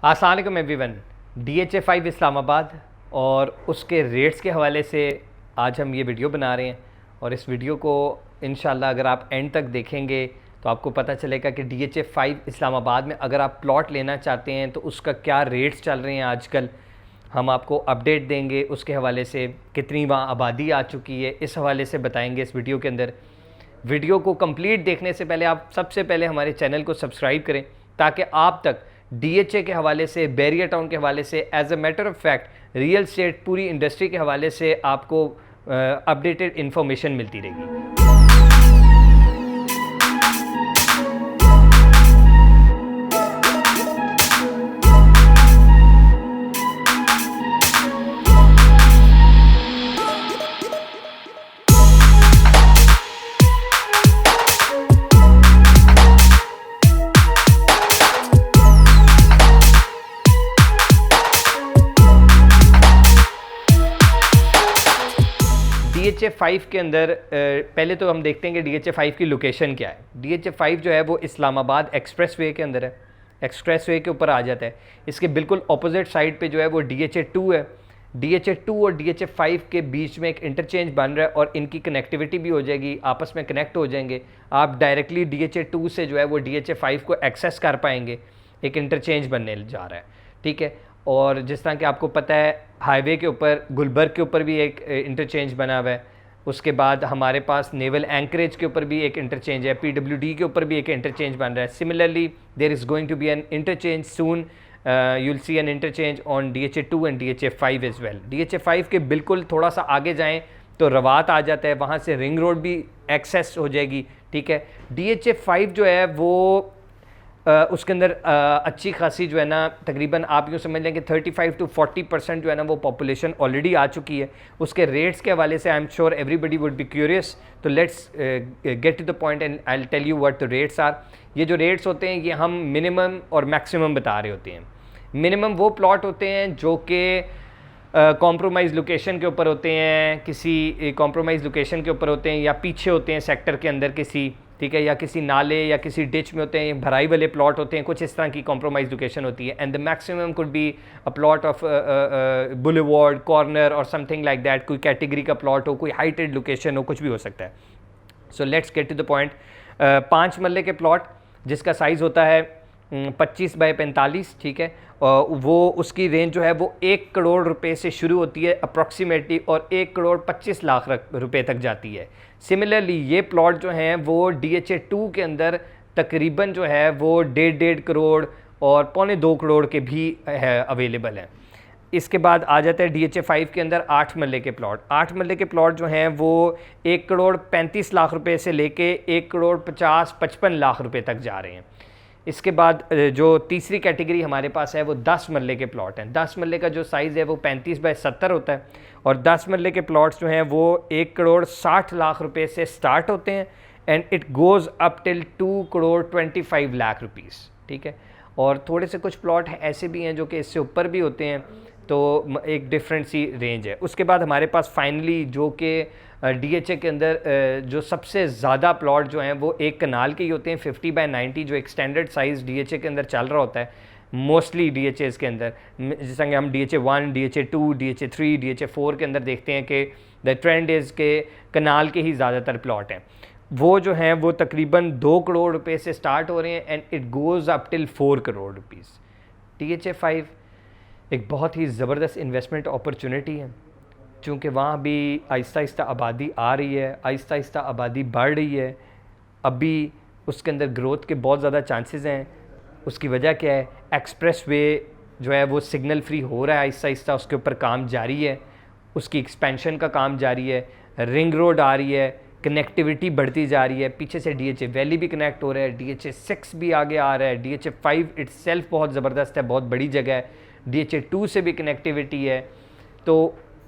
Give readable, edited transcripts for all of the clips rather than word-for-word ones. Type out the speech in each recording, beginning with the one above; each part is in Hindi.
अस्सलाम वालेकुम एवरीवन। DHA5 इस्लामाबाद और उसके रेट्स के हवाले से आज हम ये वीडियो बना रहे हैं और इस वीडियो को इंशाल्लाह अगर आप एंड तक देखेंगे तो आपको पता चलेगा कि DHA5 इस्लामाबाद में अगर आप प्लॉट लेना चाहते हैं तो उसका क्या रेट्स चल रहे हैं आजकल। हम आपको अपडेट देंगे उसके हवाले से, कितनी वहाँ आबादी आ चुकी है इस हवाले से बताएंगे इस वीडियो के अंदर। वीडियो को कंप्लीट देखने से पहले आप सबसे पहले हमारे चैनल को सब्सक्राइब करें ताकि आप तक DHA के हवाले से, बैरियर टाउन के हवाले से, as a matter of fact real estate पूरी इंडस्ट्री के हवाले से आपको अपडेटेड इन्फॉर्मेशन मिलती रहेगी। DHA5 के अंदर पहले तो हम देखते हैं कि DHA5 की लोकेशन क्या है। DHA5 जो है वो इस्लामाबाद एक्सप्रेस वे के अंदर है, एक्सप्रेस वे के ऊपर आ जाता है। इसके बिल्कुल अपोजिट साइड पे जो है वो DHA2 है। DHA2 और DHA5 के बीच में एक इंटरचेंज बन रहा है और इनकी कनेक्टिविटी भी हो जाएगी, आपस में कनेक्ट हो जाएंगे। आप डायरेक्टली DHA2 से जो है वो DHA5 को एक्सेस कर पाएंगे। एक इंटरचेंज बनने जा रहा है, ठीक है। और जिस तरह कि आपको पता है हाईवे के ऊपर गुलबर्ग के ऊपर भी एक इंटरचेंज बना हुआ है। उसके बाद हमारे पास नेवल एंकरेज के ऊपर भी एक इंटरचेंज है, PWD के ऊपर भी एक इंटरचेंज बन रहा है। Similarly there is going to be an interchange soon, you will see an interchange on DHA2 and DHA5 as well. DHA5 के बिल्कुल थोड़ा सा आगे जाएँ तो रवात आ जाता है, वहाँ से रिंग रोड भी एक्सेस हो जाएगी, ठीक है। DHA5 जो है वो उसके अंदर अच्छी खासी जो है ना, तकरीबन आप यूँ समझ लें कि 35 to 40% जो है ना वो पॉपुलेशन ऑलरेडी आ चुकी है। उसके रेट्स के हवाले से I am sure everybody would be curious, तो let's get to the point and I will tell you what the rates are. ये जो रेट्स होते हैं ये हम मिनिमम और मैक्सिमम बता रहे होते हैं। मिनिमम वो प्लॉट होते हैं जो कि कॉम्प्रोमाइज़ लोकेशन के ऊपर होते हैं, किसी कॉम्प्रोमाइज़ लोकेशन के ऊपर होते हैं या पीछे होते हैं सेक्टर के अंदर किसी, ठीक है, या किसी नाले या किसी डिच में होते हैं, भराई वाले प्लॉट होते हैं, कुछ इस तरह की कॉम्प्रोमाइज़ लोकेशन होती है। And the maximum could be a plot of boulevard, corner और समथिंग लाइक दैट। कोई कैटेगरी का प्लॉट हो, कोई हाइटेड लोकेशन हो, कुछ भी हो सकता है। So let's get to the point. 5 मरले के प्लॉट जिसका साइज़ होता है 25 बाय 45, ठीक है, वो उसकी रेंज जो है वो 1 करोड़ रुपए से शुरू होती है अप्रॉक्सीमेटली और 1 करोड़ 25 लाख रुपए तक जाती है। सिमिलरली ये प्लॉट जो हैं वो DHA2 के अंदर तकरीबन जो है वो 1.5 करोड़ और 1.25 करोड़ के भी है अवेलेबल हैं। इसके बाद आ जाता है DHA5 के अंदर 8 मरले के प्लॉट। 8 मरले के प्लॉट जो हैं वो 1 करोड़ 35 लाख रुपए से लेके 1 करोड़ 50-55 लाख रुपए तक जा रहे हैं। इसके बाद जो तीसरी कैटेगरी हमारे पास है वो 10 मरले के प्लॉट हैं। 10 मरले का जो साइज़ है वो 35 बाय 70 होता है और 10 मरले के प्लॉट्स जो हैं वो 1 करोड़ 60 लाख रुपए से स्टार्ट होते हैं and it goes up till 2 crore 25 lakh rupees, ठीक है। और थोड़े से कुछ प्लॉट ऐसे भी हैं जो कि इससे ऊपर भी होते हैं, तो एक डिफरेंट सी रेंज है। उसके बाद हमारे पास फाइनली जो कि DHA के अंदर जो सबसे ज़्यादा प्लॉट जो हैं वो एक कनाल के ही होते हैं, 50 बाय 90, जो एक स्टैंडर्ड साइज़ DHA के अंदर चल रहा होता है मोस्टली DHAs के अंदर। जैसा कि हम DHA1, DHA2, DHA3, DHA4 के अंदर देखते हैं कि द ट्रेंड इज़ के कनाल के ही ज़्यादातर प्लॉट हैं। वो जो हैं वो तकरीबन 2 करोड़ रुपए से स्टार्ट हो रहे हैं and it goes up till 4 crore rupees. DHA5 एक बहुत ही ज़बरदस्त इन्वेस्टमेंट अपॉर्चुनिटी है, चूँकि वहाँ भी आहिस्ता आहिस्ता आबादी आ रही है, आहिस्ता आहिस्ता आबादी बढ़ रही है। अभी उसके अंदर ग्रोथ के बहुत ज़्यादा चांसेस हैं। उसकी वजह क्या है? एक्सप्रेस वे जो है वो सिग्नल फ्री हो रहा है आहिस्ता आहिस्ता, उसके ऊपर काम जारी है, उसकी एक्सपेंशन का काम जारी है, रिंग रोड आ रही है, कनेक्टिविटी बढ़ती जा रही है। पीछे से DHA वैली भी कनेक्ट हो रहा है, DHA6 भी आगे आ रहा है, DHA5 इट्सेल्फ बहुत ज़बरदस्त है, बहुत बड़ी जगह है, DHA2 से भी कनेक्टिविटी है। तो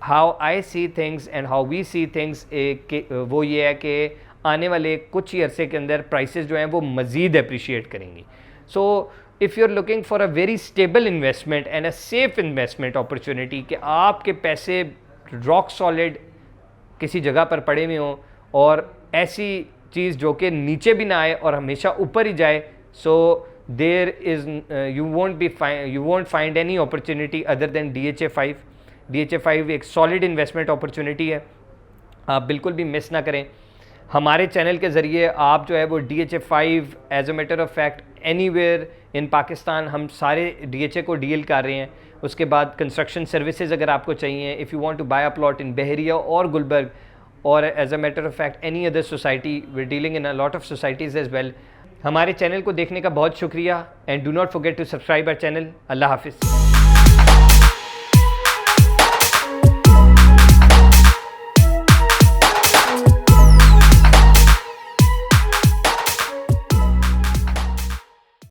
how I see things and how we see things वो ये है कि आने वाले कुछ ही अरसे के अंदर प्राइसेस जो हैं वो मज़ीद अप्रिशिएट करेंगी। So if you are looking for a very stable investment and a safe investment opportunity, कि आपके पैसे रॉक सॉलिड किसी जगह पर पड़े हुए हों और ऐसी चीज़ जो कि नीचे भी ना आए और हमेशा ऊपर ही जाए, सो there is you won't find any opportunity other than DHA5. DHA5 एक सॉलिड इन्वेस्टमेंट अपॉर्चुनिटी है, आप बिल्कुल भी मिस ना करें। हमारे चैनल के ज़रिए आप जो है वो DHA5 as a matter of fact anywhere in Pakistan हम सारे DHA को डील कर रहे हैं। उसके बाद कंस्ट्रक्शन सर्विसेज अगर आपको चाहिए, if you want to buy a plot in Bahria और गुलबर्ग और as a matter of fact any other society, we dealing in a lot of societies as well. हमारे चैनल को देखने का बहुत शुक्रिया and do not forget to subscribe our channel. अल्लाह हाफिज़।